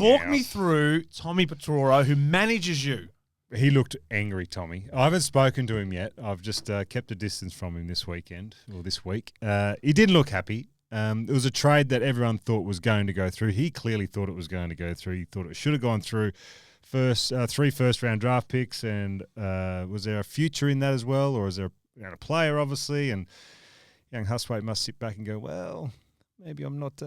Talk me through Tommy Petroro, who manages you. He looked angry, Tommy. I haven't spoken to him yet. I've just kept a distance from him this week. He didn't look happy. It was a trade that everyone thought was going to go through. He clearly thought it was going to go through. He thought it should have gone through. Three first-round draft picks, and was there a future in that as well, or is there a player, obviously? And young Hustwaite must sit back and go, well, maybe I'm not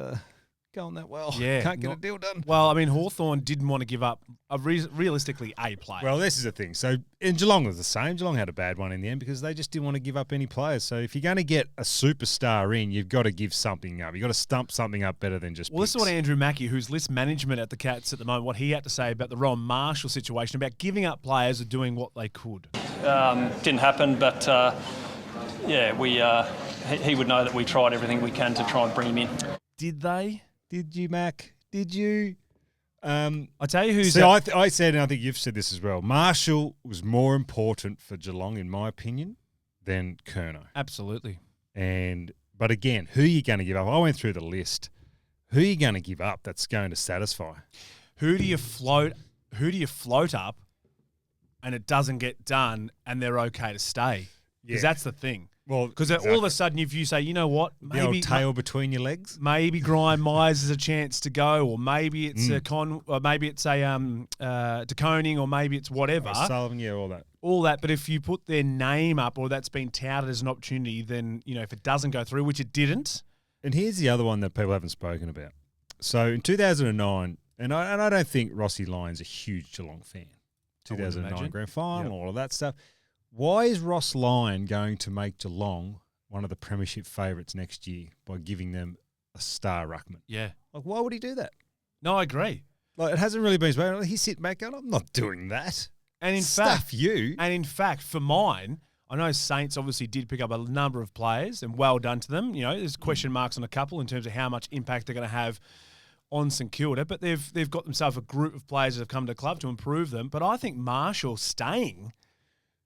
going that well. Yeah, can't get a deal done. Well, I mean, Hawthorn didn't want to give up realistically a player. Well, this is the thing. So, in Geelong was the same. Geelong had a bad one in the end because they just didn't want to give up any players. So, if you're going to get a superstar in, you've got to give something up. You've got to stump something up better than just Well, this is what Andrew Mackey, who's list management at the Cats at the moment, what he had to say about the Rowan Marshall situation, about giving up players or doing what they could. Didn't happen, but he would know that we tried everything we can to try and bring him in. Did they? Did you, Mac? Did you? I tell you who's... I said, and I think you've said this as well, Marshall was more important for Geelong, in my opinion, than Curnow. Absolutely. But again, who are you going to give up? I went through the list. Who are you going to give up that's going to satisfy? Who do you float up and it doesn't get done and they're okay to stay? Because that's the thing. Well, because all of a sudden, if you say, you know what, maybe the old tail between your legs, maybe Graham Myers is a chance to go, or maybe it's a DeConing, or maybe it's whatever. Sullivan, all that. But if you put their name up, or that's been touted as an opportunity, then if it doesn't go through, which it didn't. And here's the other one that people haven't spoken about. So in 2009, and I don't think Rossi Lyon's a huge Geelong fan. 2009 grand final, all of that stuff. Why is Ross Lyon going to make Geelong one of the premiership favourites next year by giving them a star ruckman? Yeah. Like, why would he do that? No, I agree. Like, it hasn't really been spoken. He's sitting back going, I'm not doing that. And in fact, for mine, I know Saints obviously did pick up a number of players, and well done to them. There's question marks on a couple in terms of how much impact they're going to have on St Kilda, but they've got themselves a group of players that have come to the club to improve them. But I think Marshall staying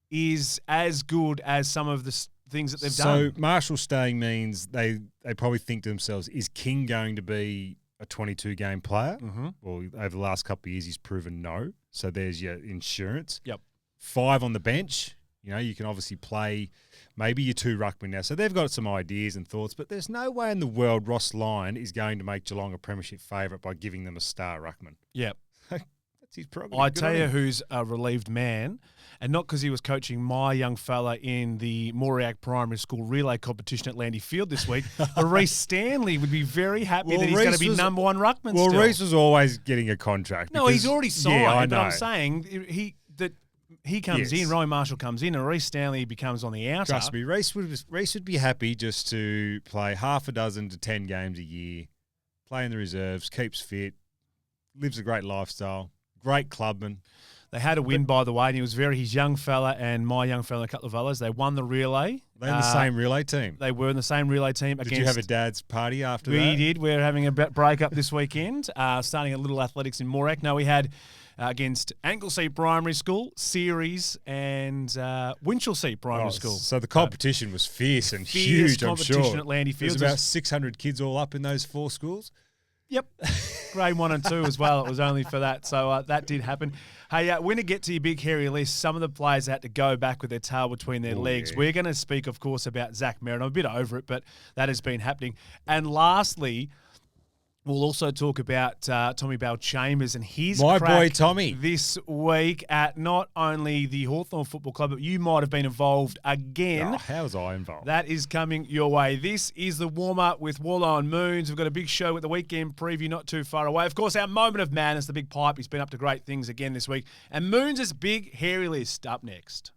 is as good as some of the things that they've done. So Marshall staying means they probably think to themselves, is King going to be a 22-game player? Mm-hmm. Well, over the last couple of years, he's proven no. So there's your insurance. Yep. 5 on the bench. You can obviously play maybe your 2 ruckman now. So they've got some ideas and thoughts, but there's no way in the world Ross Lyon is going to make Geelong a premiership favourite by giving them a star ruckman. Yep. That's his prerogative. I tell you who's a relieved man, and not because he was coaching my young fella in the Moriac Primary School relay competition at Landy Field this week, but Reece Stanley would be very happy that he's going to be number 1 ruckman still. Well, Reece was always getting a contract. No, he's already signed, yeah, I know. But I'm saying he comes in, Ryan Marshall comes in, and Reece Stanley becomes on the outer. Trust me, Reece would be happy just to play half a dozen to 10 games a year, play in the reserves, keeps fit, lives a great lifestyle, great clubman. They had a win, by the way, and his young fella and my young fella, a couple of fellas, they won the relay. They're in the same relay team. They were in the same relay team. Did you have a dad's party after that? We did. We're having a break up this weekend, starting at Little Athletics in Moriac. No, we had against Anglesea Primary School, Ceres, and Winchelsea Primary School. So the competition was fierce and huge, I'm sure. Competition at Landy Field. There's about 600 kids all up in those 4 schools. Yep. Grade 1 and 2 as well. It was only for that. So that did happen. Hey, we're going to get to your big hairy list. Some of the players had to go back with their tail between their legs. Yeah. We're going to speak, of course, about Zach Merrett. I'm a bit over it, but that has been happening. And lastly, we'll also talk about Tommy Bell-Chambers and his My crack boy Tommy this week at not only the Hawthorn Football Club, but you might have been involved again. Oh, how was I involved? That is coming your way. This is the warm-up with Worlo and Moons. We've got a big show with the weekend preview not too far away. Of course, our moment of madness, the big pipe. He's been up to great things again this week. And Moons' big hairy list up next.